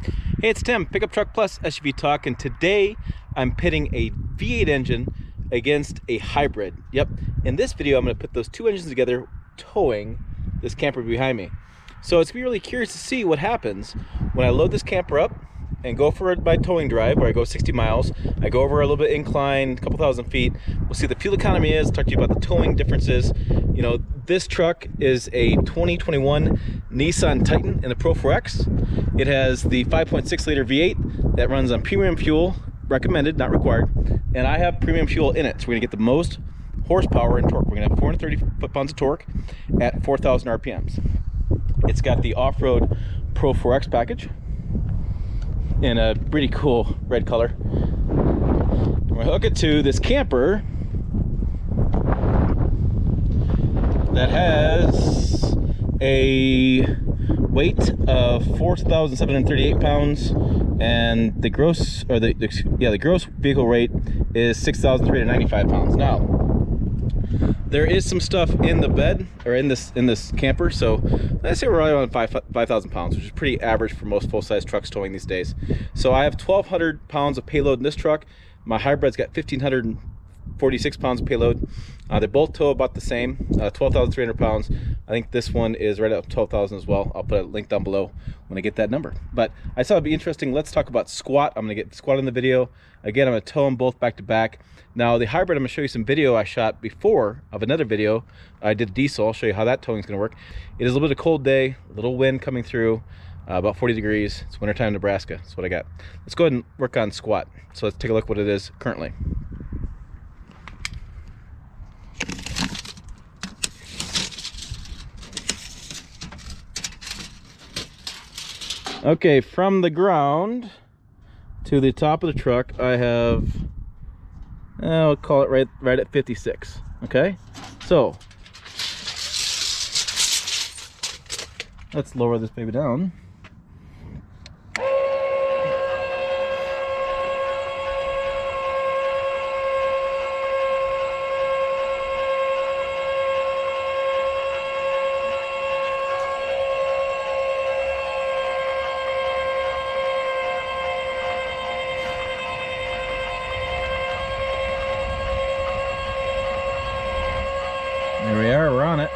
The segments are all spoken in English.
Hey, it's Tim, Pickup Truck Plus SUV Talk, and today I'm pitting a V8 engine against a hybrid. Yep, in this video I'm going to put those two engines together, towing this camper behind me. So it's going to be really curious to see what happens when I load this camper up and go for my towing drive, where I go 60 miles. I go over a little bit incline, a couple thousand feet. We'll see what the fuel economy is, talk to you about the towing differences. You know, this truck is a 2021 Nissan Titan in the Pro 4X. It has the 5.6 liter V8 that runs on premium fuel, recommended, not required. And I have premium fuel in it, so we're gonna get the most horsepower and torque. We're gonna have 430 foot-pounds of torque at 4,000 RPMs. It's got the off-road Pro 4X package in a pretty cool red color. I'm gonna hook it to this camper that has a weight of 4,738 pounds, and the gross, or the gross vehicle weight is 6,395 pounds. Now, there is some stuff in the bed, or in this camper, so let's say we're right around 5,000 pounds, which is pretty average for most full-size trucks towing these days. So I have 1,200 pounds of payload in this truck. My hybrid's got 1,546 pounds of payload. They both tow about the same, 12,300 pounds. I think this one is right at 12,000 as well. I'll put a link down below when I get that number. But I thought it'd be interesting. Let's talk about squat. I'm gonna get squat in the video. Again, I'm gonna tow them both back to back. Now the hybrid, I'm gonna show you some video I shot before of another video. I did diesel. I'll show you how that towing is gonna work. It is a little bit of a cold day, a little wind coming through, about 40 degrees. It's wintertime in Nebraska. That's what I got. Let's go ahead and work on squat. So let's take a look what it is currently. Okay, from the ground to the top of the truck, I have, I'll call it right at 56. Okay, so let's lower this baby down. There we are, we're on it.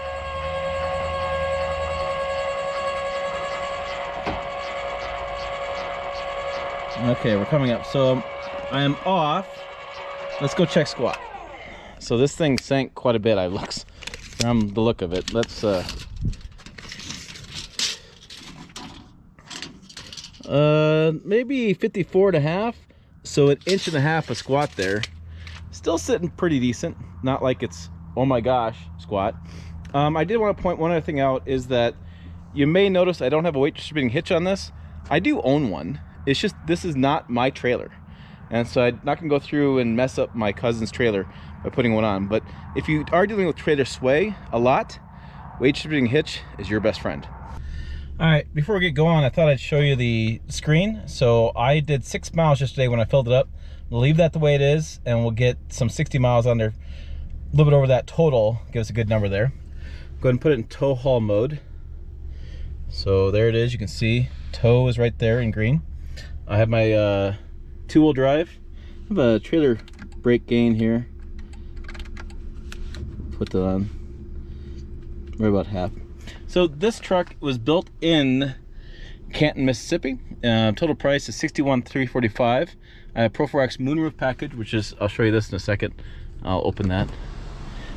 Okay, we're coming up. So I am off. Let's go check squat. So this thing sank quite a bit, looks from the look of it. Let's maybe 54.5. So an inch and a half of squat there. Still sitting pretty decent. Not like it's oh my gosh squat. I did want to point one other thing out, is that you may notice I don't have a weight distributing hitch on this. I do own one. It's just this is not my trailer, and so I'm not gonna go through and mess up my cousin's trailer by putting one on. But if you are dealing with trailer sway a lot, weight distributing hitch is your best friend. All right, before we get going, I thought I'd show you the screen. So I did 6 miles yesterday when I filled it up. We'll leave that the way it is, and we'll get some 60 miles on there. A little bit over that total, give us a good number there. Go ahead and put it in tow haul mode. So there it is, you can see tow is right there in green. I have my two-wheel drive. I have a trailer brake gain here. Put that on right about half. So this truck was built in Canton, Mississippi. Total price is $61,345. I have Pro 4X moonroof package, which is, I'll show you this in a second. I'll open that.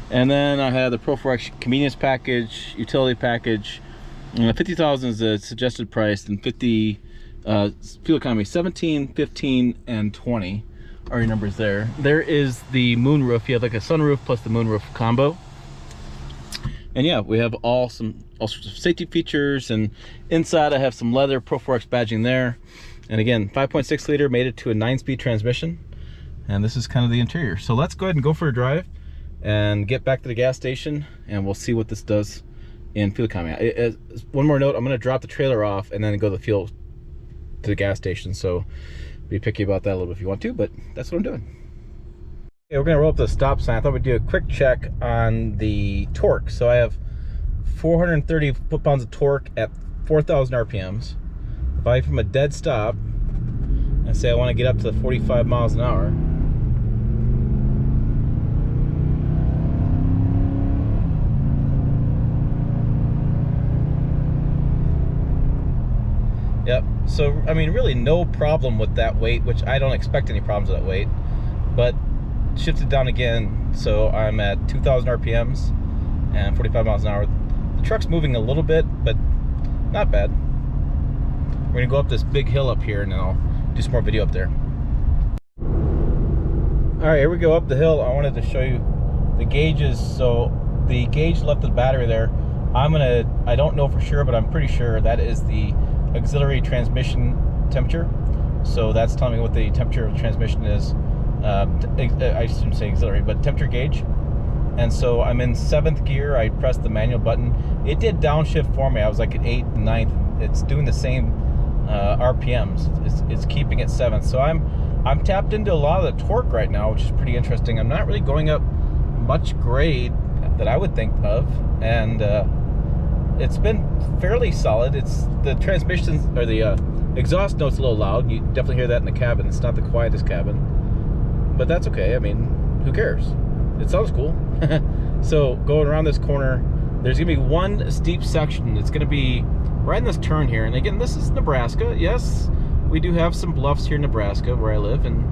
And then I have the Pro 4X convenience package, utility package. 50,000 is the suggested price, and 50 fuel economy. 17, 15, and 20 are your numbers there. There is the moonroof. You have like a sunroof plus the moonroof combo. And yeah, we have all sorts of safety features, and inside I have some leather Pro 4X badging there. And again, 5.6 liter, made it to a 9-speed transmission. And this is kind of the interior. So let's go ahead and go for a drive and get back to the gas station, and we'll see what this does in fuel economy. One more note, I'm going to drop the trailer off and then go to the fuel to the gas station. So be picky about that a little bit if you want to, but that's what I'm doing. Okay, we're going to roll up to the stop sign. I thought we'd do a quick check on the torque. So I have 430 foot-pounds of torque at 4,000 RPMs. if I from a dead stop and say I want to get up to 45 miles an hour, yep, so I mean really no problem with that weight, which I don't expect any problems with that weight, but shifted down again, so I'm at 2,000 RPMs and 45 miles an hour. The truck's moving a little bit, but not bad. We're gonna go up this big hill up here and then I'll do some more video up there. All right, here we go up the hill. I wanted to show you the gauges. So the gauge left the battery there. I don't know for sure, but I'm pretty sure that is the auxiliary transmission temperature. So that's telling me what the temperature of the transmission is. I shouldn't say auxiliary, but temperature gauge. And so I'm in 7th gear. I pressed the manual button. It did downshift for me. I was like at 8th, 9th. It's doing the same RPMs. It's keeping it 7th. So I'm tapped into a lot of the torque right now, which is pretty interesting. I'm not really going up much grade that I would think of, and it's been fairly solid. It's the transmissions or the exhaust note's a little loud. You definitely hear that in the cabin. It's not the quietest cabin, but that's okay. I mean, who cares? It sounds cool. So going around this corner, there's gonna be one steep section. It's gonna be right in this turn here. And again, this is Nebraska. Yes, we do have some bluffs here in Nebraska where I live, and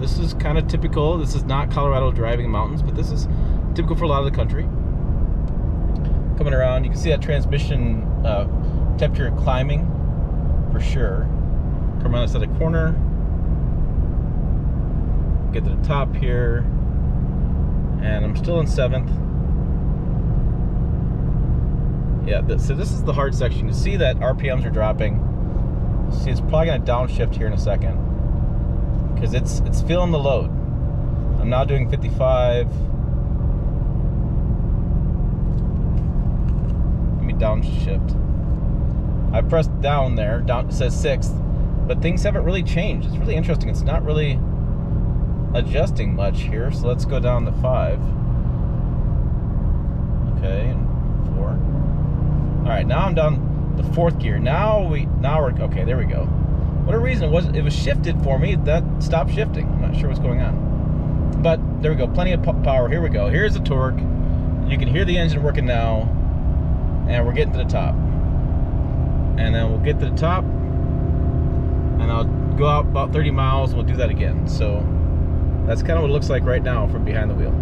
this is kind of typical. This is not Colorado driving mountains, but this is typical for a lot of the country. Coming around, you can see that transmission temperature climbing for sure. Come around this other corner, get to the top here, and I'm still in 7th. Yeah, so this is the hard section. You can see that RPMs are dropping. See, it's probably gonna downshift here in a second because it's feeling the load. I'm now doing 55. Let me downshift. I pressed down there. Down, it says 6th, but things haven't really changed. It's really interesting. It's not really adjusting much here. So let's go down to 5. Okay, and 4. All right, now I'm down the 4th gear. Now we're okay. There we go. Whatever reason it was shifted for me. That stopped shifting. I'm not sure what's going on, but there we go. Plenty of power. Here we go. Here's the torque. You can hear the engine working now, and we're getting to the top. And then we'll get to the top, and I'll go out about 30 miles. And we'll do that again. So that's kind of what it looks like right now from behind the wheel.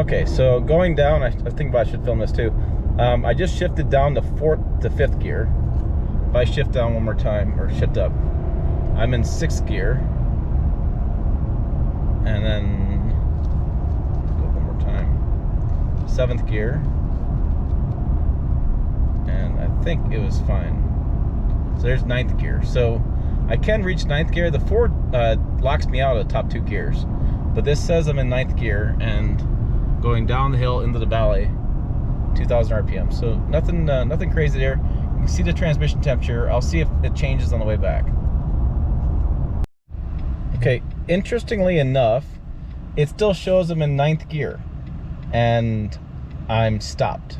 Okay, so going down, I think I should film this too. I just shifted down to 4th to 5th gear. If I shift down one more time, or shift up, I'm in 6th gear. And then, go one more time, 7th gear. And I think it was fine. So there's 9th gear. So I can reach 9th gear. The Ford locks me out of the top 2 gears. But this says I'm in 9th gear and going down the hill into the valley, 2,000 RPM. So nothing crazy there. You can see the transmission temperature. I'll see if it changes on the way back. Okay, interestingly enough, it still shows I'm in 9th gear and I'm stopped.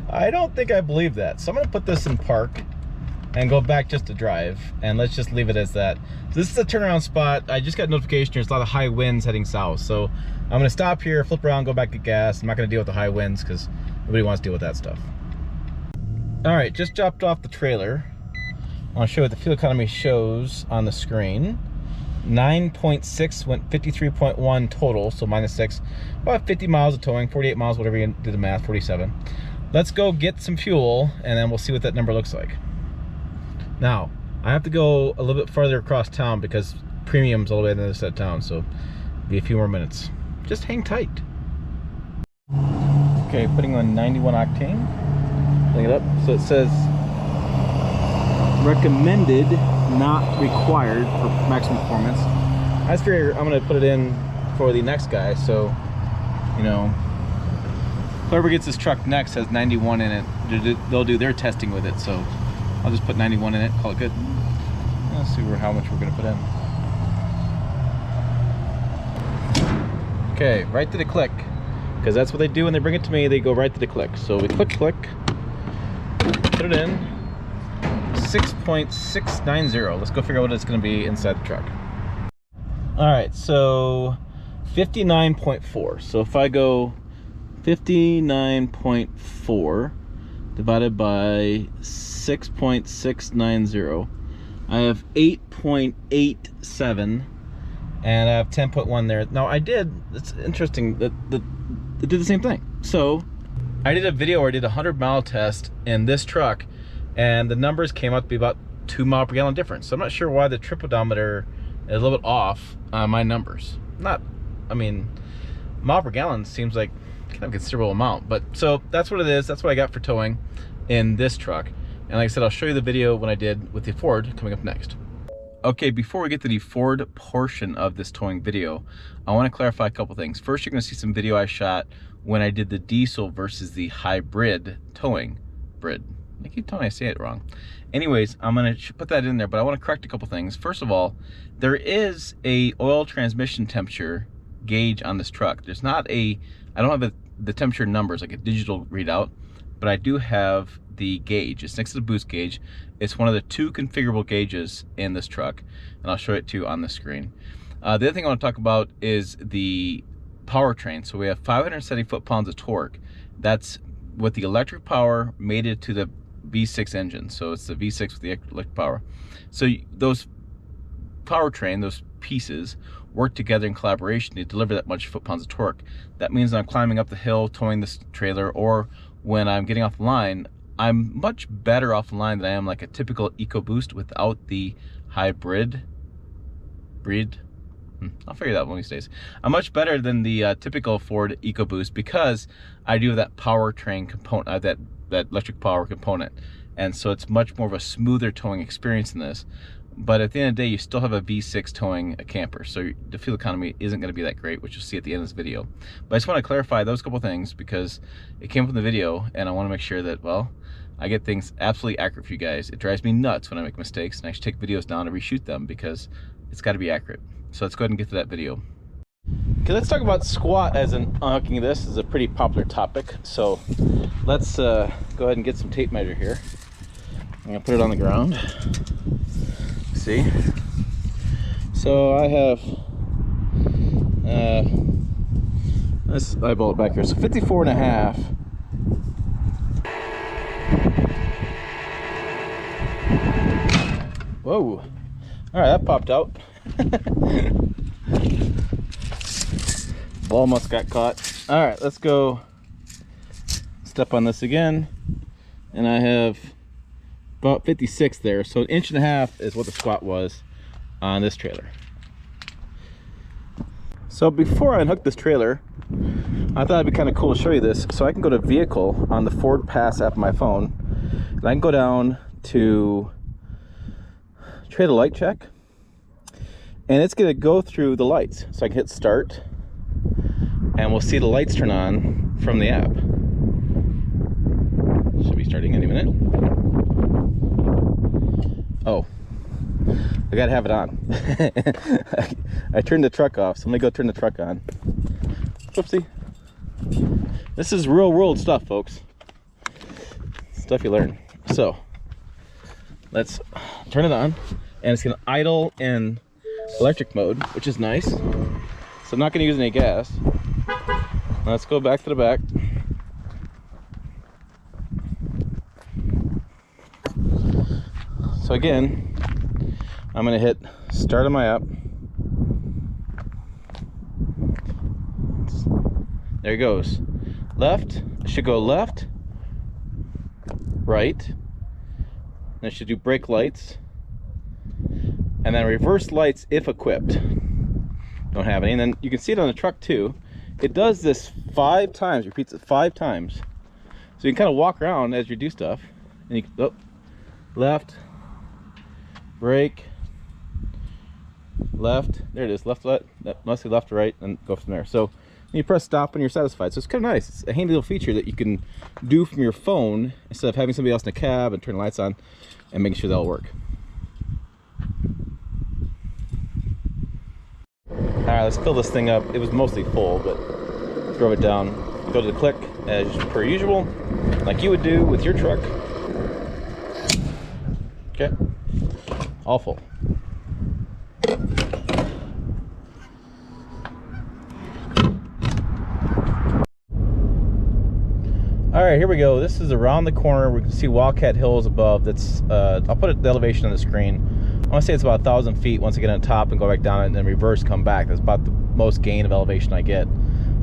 I don't think I believe that. So I'm gonna put this in park and go back just to drive, and let's just leave it as that. So this is a turnaround spot. I just got notification there's a lot of high winds heading south, so I'm gonna stop here, flip around, go back to gas. I'm not gonna deal with the high winds because nobody wants to deal with that stuff. All right, just dropped off the trailer. I want to show you what the fuel economy shows on the screen. 9.6 went 53.1 total, so -6. About 50 miles of towing, 48 miles, whatever you do the math, 47. Let's go get some fuel, and then we'll see what that number looks like. Now, I have to go a little bit farther across town because premium's all the way to the other side of town, so it'll be a few more minutes. Just hang tight. Okay, putting on 91 octane. Bring it up. So it says recommended, not required for maximum performance. I just figure I'm gonna put it in for the next guy, so you know, whoever gets this truck next has 91 in it. They'll do their testing with it, so I'll just put 91 in it, call it good. Let's see how much we're gonna put in. Okay, right to the click, because that's what they do when they bring it to me. They go right to the click. So we click, put put it in. 6.690. Let's go figure out what it's going to be inside the truck. All right, so 59.4. So if I go 59.4 divided by 6.690, I have 8.87, and I have 10.1 there. Now it's interesting that they did the same thing. So I did a video where I did a 100-mile test in this truck, and the numbers came out to be about 2 miles per gallon difference. So I'm not sure why the trip odometer is a little bit off on my numbers. I mean, mile per gallon seems like kind of a considerable amount, but so that's what it is. That's what I got for towing in this truck. And like I said, I'll show you the video when I did with the Ford coming up next. Okay, before we get to the Ford portion of this towing video, I want to clarify a couple things. First, you're going to see some video I shot when I did the diesel versus the hybrid towing. I keep telling me I say it wrong. Anyways, I'm going to put that in there, but I want to correct a couple things. First of all, there is a oil transmission temperature gauge on this truck. There's not I don't have the temperature numbers, like a digital readout, but I do have the gauge. It's next to the boost gauge. It's one of the 2 configurable gauges in this truck, and I'll show it to you on the screen. The other thing I want to talk about is the powertrain. So we have 570 foot-pounds of torque. That's with the electric power mated to the V6 engine. So it's the V6 with the electric power. So those powertrain, those pieces, work together in collaboration to deliver that much foot-pounds of torque. That means I'm climbing up the hill, towing this trailer, or when I'm getting off the line, I'm much better off the line than I am like a typical EcoBoost without the hybrid breed. I'll figure that out one of these days. I'm much better than the typical Ford EcoBoost because I do have that powertrain component, that electric power component, and so it's much more of a smoother towing experience in this. But at the end of the day, you still have a V6 towing a camper, so the fuel economy isn't going to be that great, which you'll see at the end of this video. But I just want to clarify those couple things because it came from the video, and I want to make sure that, well, I get things absolutely accurate for you guys. It drives me nuts when I make mistakes, and I should take videos down and reshoot them because it's got to be accurate. So let's go ahead and get to that video. Okay, let's talk about squat as in unhooking. This is a pretty popular topic, so let's go ahead and get some tape measure here. I'm going to put it on the ground. See, so I have let's eyeball it back here, so 54.5. Whoa, all right, that popped out. Ball must got caught. All right, let's go step on this again, and I have about 56 there, so 1.5 inches is what the squat was on this trailer. So before I unhook this trailer, I thought it'd be kind of cool to show you this. So I can go to vehicle on the Ford Pass app on my phone, and I can go down to trailer light check, and it's going to go through the lights. So I can hit start, and we'll see the lights turn on from the app. Should be starting any minute. Oh, I gotta have it on. I turned the truck off, so let me go turn the truck on. Whoopsie. This is real world stuff, folks. Stuff you learn. So let's turn it on, and it's gonna idle in electric mode, which is nice. So I'm not gonna use any gas. Let's go back to the back. So again, I'm gonna hit start on my app. There it goes. Left, it should go left, right, and it should do brake lights, and then reverse lights if equipped. Don't have any. And then you can see it on the truck too. It does this 5 times, repeats it 5 times. So you can kind of walk around as you do stuff, and you can, oh, left, brake, left, there it is, left, mostly left to right, and go from there. So you press stop and you're satisfied. So it's kind of nice. It's a handy little feature that you can do from your phone instead of having somebody else in the cab and turn the lights on and making sure they'll work. All right, let's fill this thing up. It was mostly full, but drove it down. Go to the click as per usual, like you would do with your truck. Okay, all full. All right, here we go. This is around the corner. We can see Wildcat Hills above. That's I'll put the elevation on the screen. I want to say it's about 1,000 feet once I get on top and go back down and then reverse, come back. That's about the most gain of elevation I get.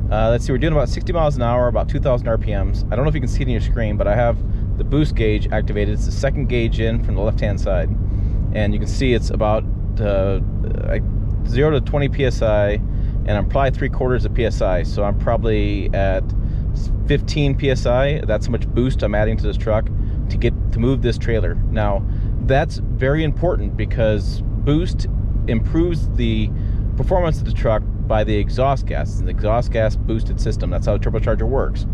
Let's see, we're doing about 60 miles an hour, about 2,000 RPMs. I don't know if you can see it on your screen, but I have the boost gauge activated. It's the second gauge in from the left-hand side. And you can see it's about 0 to 20 PSI, and I'm probably 3/4 of PSI. So I'm probably at 15 PSI. That's how much boost I'm adding to this truck to move this trailer. Now, that's very important because boost improves the performance of the truck by the exhaust gas. It's an exhaust gas boosted system. That's how the turbocharger works.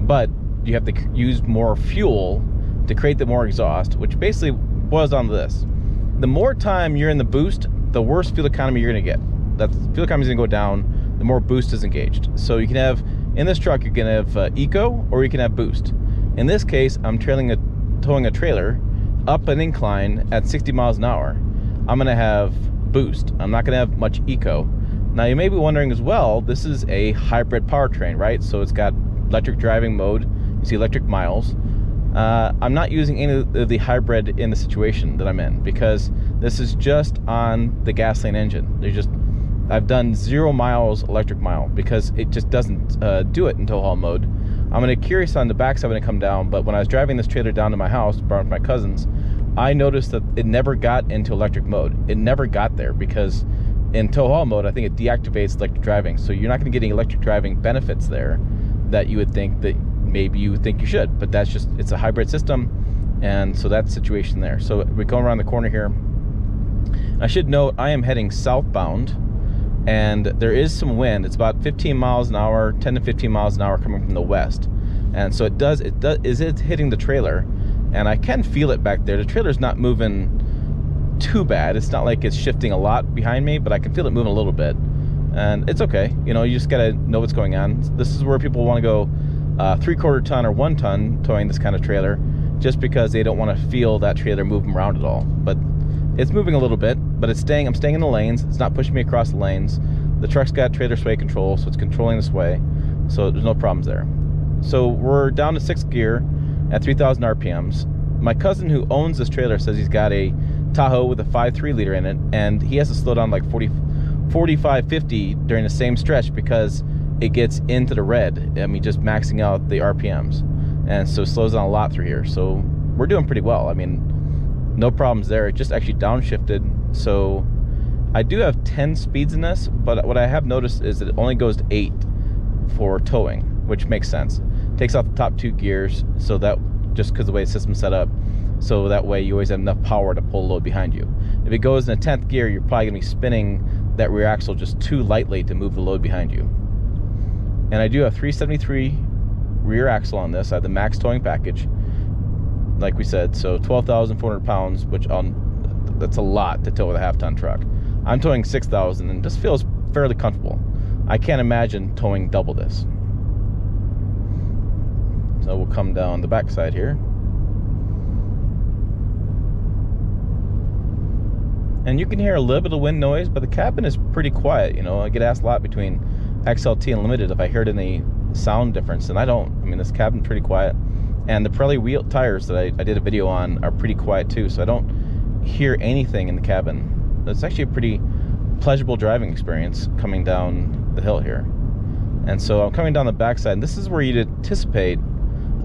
But you have to use more fuel to create the more exhaust, which basically boils down to this. The more time you're in the boost, the worse fuel economy you're going to get. That fuel economy is going to go down the more boost is engaged. So you can have, in this truck, you can have eco or you can have boost. In this case, I'm towing a trailer up an incline at 60 miles an hour. I'm going to have boost. I'm not going to have much eco. Now you may be wondering as well, this is a hybrid powertrain, right? So it's got electric driving mode. You see electric miles. I'm not using any of the hybrid in the situation that I'm in because this is just on the gasoline engine. I've done 0 miles electric mile because it just doesn't do it in tow haul mode. I'm gonna curious on the backside when it come down, but when I was driving this trailer down to my house, brought with my cousins, I noticed that it never got into electric mode. It never got there because in tow haul mode, I think it deactivates electric driving. So you're not gonna get any electric driving benefits there that you would think that maybe you think you should, but that's just, it's a hybrid system. And so that's the situation there. So we go around the corner here. I should note I am heading southbound and there is some wind. It's about 15 miles an hour, 10 to 15 miles an hour coming from the west. And so it's hitting the trailer and I can feel it back there. The trailer's not moving too bad. It's not like it's shifting a lot behind me, but I can feel it moving a little bit. And it's okay. You know, you just gotta know what's going on. This is where people want to go 3/4 ton or 1 ton towing this kind of trailer just because they don't want to feel that trailer moving around at all. But it's moving a little bit, but I'm staying in the lanes. It's not pushing me across the lanes. The truck's got trailer sway control, so it's controlling the sway, so there's no problems there. So we're down to 6th gear at 3,000 RPMs. My cousin who owns this trailer says he's got a Tahoe with a 5.3 liter in it, and he has to slow down like 45, 50 during the same stretch because it gets into the red. I mean, just maxing out the RPMs. And so it slows down a lot through here. So we're doing pretty well. I mean, no problems there. It just actually downshifted. So I do have 10 speeds in this, but what I have noticed is that it only goes to 8 for towing, which makes sense. Takes out the top 2 gears, so that just because the way the system's set up, so that way you always have enough power to pull a load behind you. If it goes in a 10th gear, you're probably gonna be spinning that rear axle just too lightly to move the load behind you. And I do have 373 rear axle on this. I have the max towing package, like we said, so 12,400 pounds, which that's a lot to tow with a half-ton truck. I'm towing 6,000 and this feels fairly comfortable. I can't imagine towing double this. So we'll come down the backside here. And you can hear a little bit of wind noise, but the cabin is pretty quiet. You know, I get asked a lot between XLT and Limited if I heard any sound difference, and I don't. I mean, this cabin's pretty quiet. And the Pirelli wheel tires that I did a video on are pretty quiet too, so I don't hear anything in the cabin. It's actually a pretty pleasurable driving experience coming down the hill here. And so I'm coming down the backside, and this is where you'd anticipate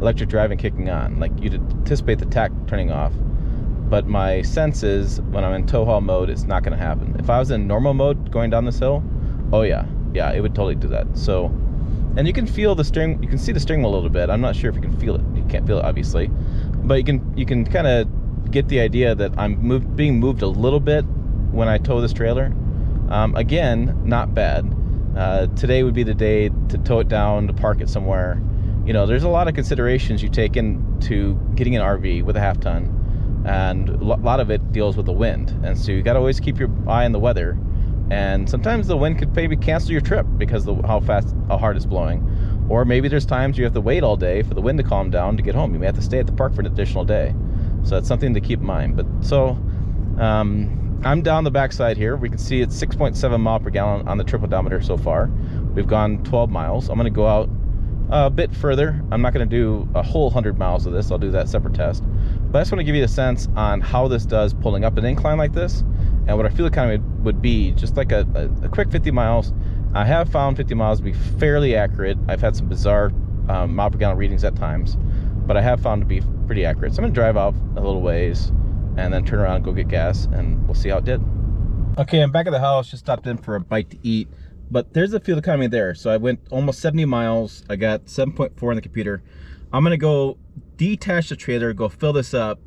electric driving kicking on. Like, you'd anticipate the tach turning off. But my sense is when I'm in tow haul mode, it's not going to happen. If I was in normal mode going down this hill, oh yeah, it would totally do that. So, and you can feel the steering, you can see the steering wheel a little bit. I'm not sure if you can feel it. You can't feel it, obviously. But you can kind of get the idea that I'm being moved a little bit when I tow this trailer. Again, not bad. Today would be the day to tow it down, to park it somewhere. You know, there's a lot of considerations you take into getting an RV with a half-ton. And a lot of it deals with the wind, and so you got to always keep your eye on the weather. And sometimes the wind could maybe cancel your trip because of how hard it's blowing, or maybe there's times you have to wait all day for the wind to calm down to get home. You may have to stay at the park for an additional day. So that's something to keep in mind. But so I'm down the backside here. We can see it's 6.7 mile per gallon on the trip odometer so far. We've gone 12 miles. I'm going to go out a bit further. I'm not going to do a whole 100 miles of this. I'll do that separate test. But I just want to give you a sense on how this does pulling up an incline like this, and what our fuel economy would be just like a quick 50 miles. I have found 50 miles to be fairly accurate. I've had some bizarre mile per gallon readings at times, but I have found to be pretty accurate. So I'm going to drive out a little ways and then turn around and go get gas, and we'll see how it did. Okay, I'm back at the house. Just stopped in for a bite to eat, but there's the fuel economy there. So I went almost 70 miles. I got 7.4 on the computer. I'm going to go detach the trailer, go fill this up,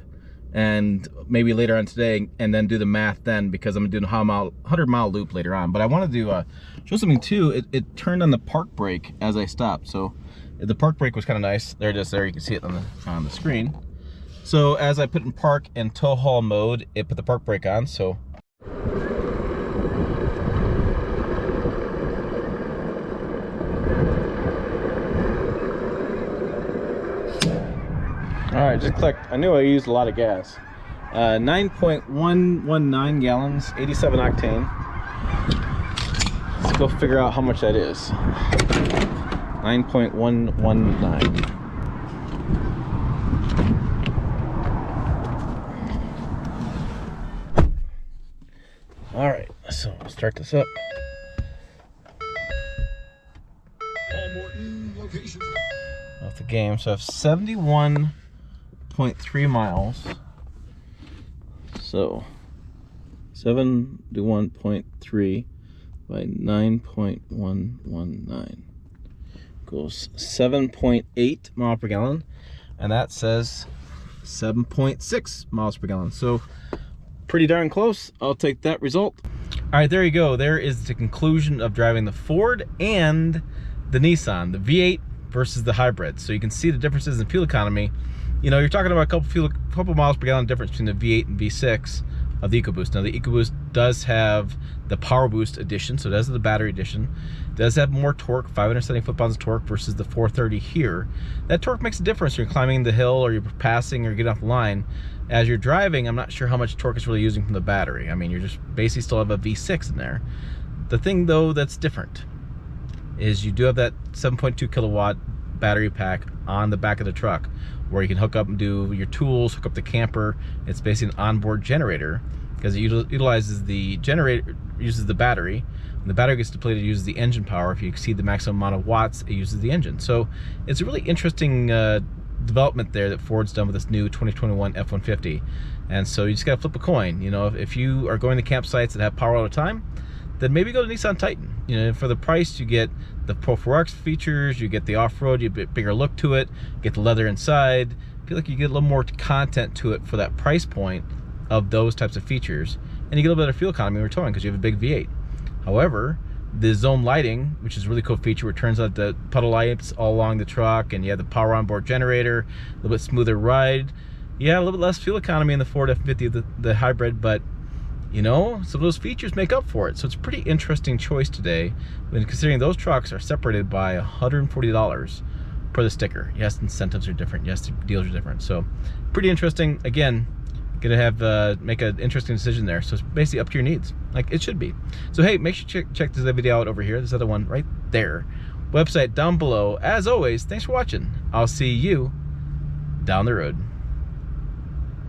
and maybe later on today, and then do the math then, because I'm gonna do a 100-mile loop later on. But I want to do show something too. It turned on the park brake as I stopped, so the park brake was kind of nice. There it is. There, you can see it on the screen. So as I put in park and tow haul mode, it put the park brake on. So all right, just clicked. I knew I used a lot of gas. 9.119 gallons, 87 octane. Let's go figure out how much that is. 9.119. All right, so I'll start this up. Off the game, so I have 71.3 miles. So 71.3 by 9.119 equals 7.8 miles per gallon, and that says 7.6 miles per gallon. So pretty darn close. I'll take that result. All right, there you go. There is the conclusion of driving the Ford and the Nissan, the V8 versus the hybrid. So you can see the differences in fuel economy. You know, you're talking about a couple miles per gallon difference between the V8 and V6 of the EcoBoost. Now the EcoBoost does have the Power Boost edition, so it does have the battery edition. It does have more torque, 570 foot-pounds of torque versus the 430 here. That torque makes a difference when you're climbing the hill or you're passing or getting off the line. As you're driving, I'm not sure how much torque it's really using from the battery. I mean, you're just basically still have a V6 in there. The thing though that's different is you do have that 7.2 kilowatt battery pack on the back of the truck, where you can hook up and do your tools, hook up the camper. It's basically an onboard generator, because it utilizes the generator, uses the battery. When the battery gets depleted, it uses the engine power. If you exceed the maximum amount of watts, it uses the engine. So it's a really interesting development there that Ford's done with this new 2021 F-150. And so you just gotta flip a coin. You know, if you are going to campsites that have power all the time, then maybe go to Nissan Titan. You know, for the price, you get the Pro 4X features, you get the off-road, you get a bigger look to it, get the leather inside. I feel like you get a little more content to it for that price point of those types of features, and you get a little bit of fuel economy when you're towing because you have a big V8. However, the zone lighting, which is a really cool feature, where it turns out the puddle lights all along the truck, and you have the power onboard generator, a little bit smoother ride. Yeah, a little bit less fuel economy in the Ford F-150, the hybrid, but you know, some of those features make up for it. So it's a pretty interesting choice today, when considering those trucks are separated by $140 per the sticker. Yes, incentives are different. Yes, the deals are different. So pretty interesting. Again, gonna have make an interesting decision there. So it's basically up to your needs, like it should be. So hey, make sure you check this video out over here. This other one right there. Website down below. As always, thanks for watching. I'll see you down the road.